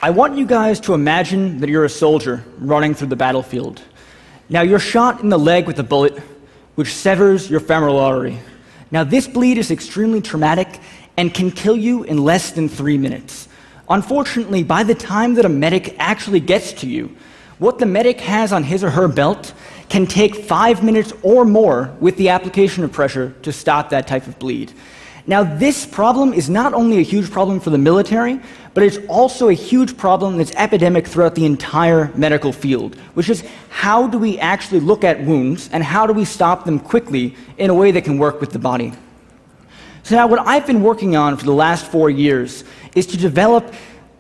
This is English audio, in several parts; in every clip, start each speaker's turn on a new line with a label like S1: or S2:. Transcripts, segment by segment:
S1: I want you guys to imagine that you're a soldier running through the battlefield. Now, you're shot in the leg with a bullet, which severs your femoral artery. Now, this bleed is extremely traumatic and can kill you in less than 3 minutes. Unfortunately, by the time that a medic actually gets to you, what the medic has on his or her belt can take 5 minutes or more with the application of pressure to stop that type of bleed. Now, this problem is not only a huge problem for the military, but it's also a huge problem that's epidemic throughout the entire medical field, which is how do we actually look at wounds and how do we stop them quickly in a way that can work with the body. So now what I've been working on for the last 4 years is to develop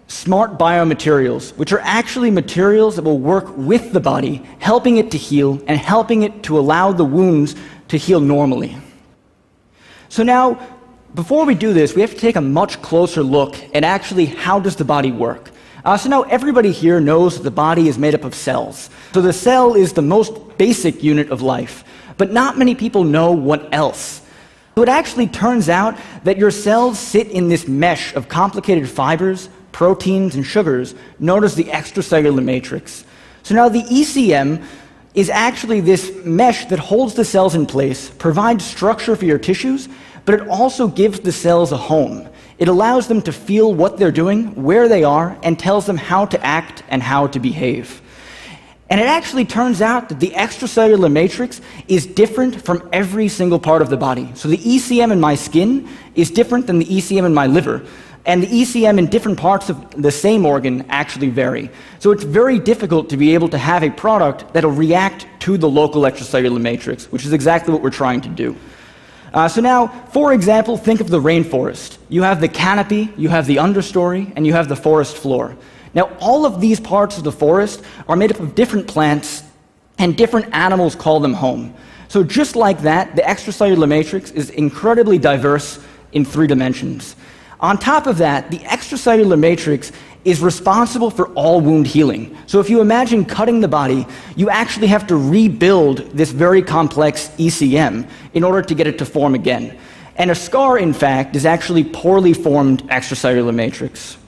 S1: smart biomaterials, which are actually materials that will work with the body, helping it to heal and helping it to allow the wounds to heal normally. So now, before we do this, we have to take a much closer look at actually how does the body work. So now everybody here knows that the body is made up of cells. So the cell is the most basic unit of life, but not many people know what else. So it actually turns out that your cells sit in this mesh of complicated fibers, proteins, and sugars known as the extracellular matrix. So now the ECM is actually this mesh that holds the cells in place, provides structure for your tissues, but it also gives the cells a home. It allows them to feel what they're doing, where they are, and tells them how to act and how to behave. And it actually turns out that the extracellular matrix is different from every single part of the body. So the ECM in my skin is different than the ECM in my liver, and the ECM in different parts of the same organ actually vary. So it's very difficult to be able to have a product that'll react to the local extracellular matrix, which is exactly what we're trying to do. So now, for example, think of the rainforest. You have the canopy, you have the understory, and you have the forest floor. Now, all of these parts of the forest are made up of different plants, and different animals call them home. So just like that, the extracellular matrix is incredibly diverse in 3 dimensions. On top of that, the extracellular matrix is responsible for all wound healing. So if you imagine cutting the body, you actually have to rebuild this very complex ECM in order to get it to form again. And a scar, in fact, is actually poorly formed extracellular matrix.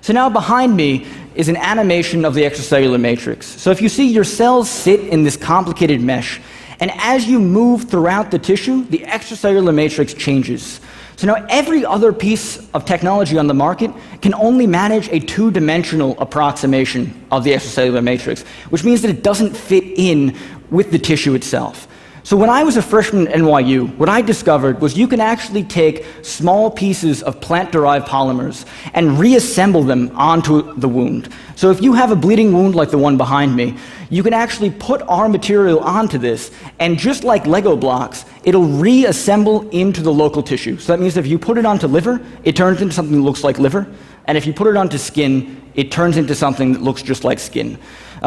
S1: So now behind me is an animation of the extracellular matrix. So if you see, your cells sit in this complicated mesh, and as you move throughout the tissue, the extracellular matrix changes. So now every other piece of technology on the market can only manage a 2-dimensional approximation of the extracellular matrix, which means that it doesn't fit in with the tissue itself. So when I was a freshman at NYU, what I discovered was you can actually take small pieces of plant-derived polymers and reassemble them onto the wound. So if you have a bleeding wound like the one behind me, you can actually put our material onto this, and just like Lego blocks, it'll reassemble into the local tissue. So that means if you put it onto liver, it turns into something that looks like liver, and if you put it onto skin, it turns into something that looks just like skin.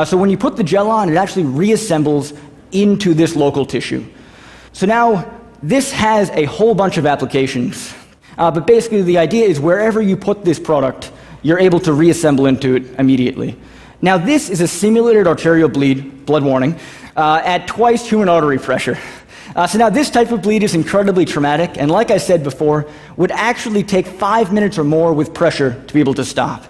S1: So when you put the gel on, it actually reassembles into this local tissue. So now, this has a whole bunch of applications, but basically the idea is wherever you put this product, you're able to reassemble into it immediately. Now, this is a simulated arterial bleed, blood warning, at twice human artery pressure. So now this type of bleed is incredibly traumatic, and like I said before, would actually take 5 minutes or more with pressure to be able to stop.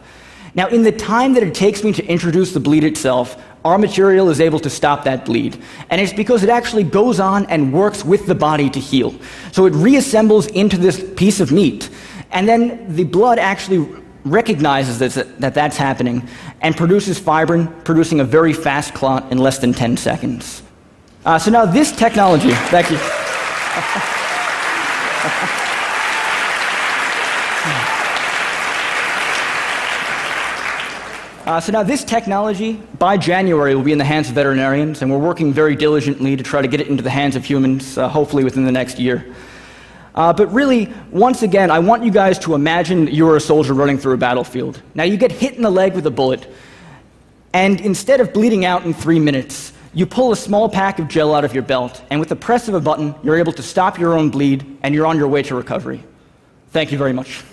S1: Now, in the time that it takes me to introduce the bleed itself, our material is able to stop that bleed. And it's because it actually goes on and works with the body to heal. So it reassembles into this piece of meat, and then the blood actually recognizes that that's happening and produces fibrin, producing a very fast clot in less than 10 seconds. So now this technology, thank you. So now this technology, by January, will be in the hands of veterinarians, and we're working very diligently to try to get it into the hands of humans, hopefully within the next year. But really, once again, I want you guys to imagine that you're a soldier running through a battlefield. Now you get hit in the leg with a bullet, and instead of bleeding out in 3 minutes, you pull a small pack of gel out of your belt, and with the press of a button, you're able to stop your own bleed, and you're on your way to recovery. Thank you very much.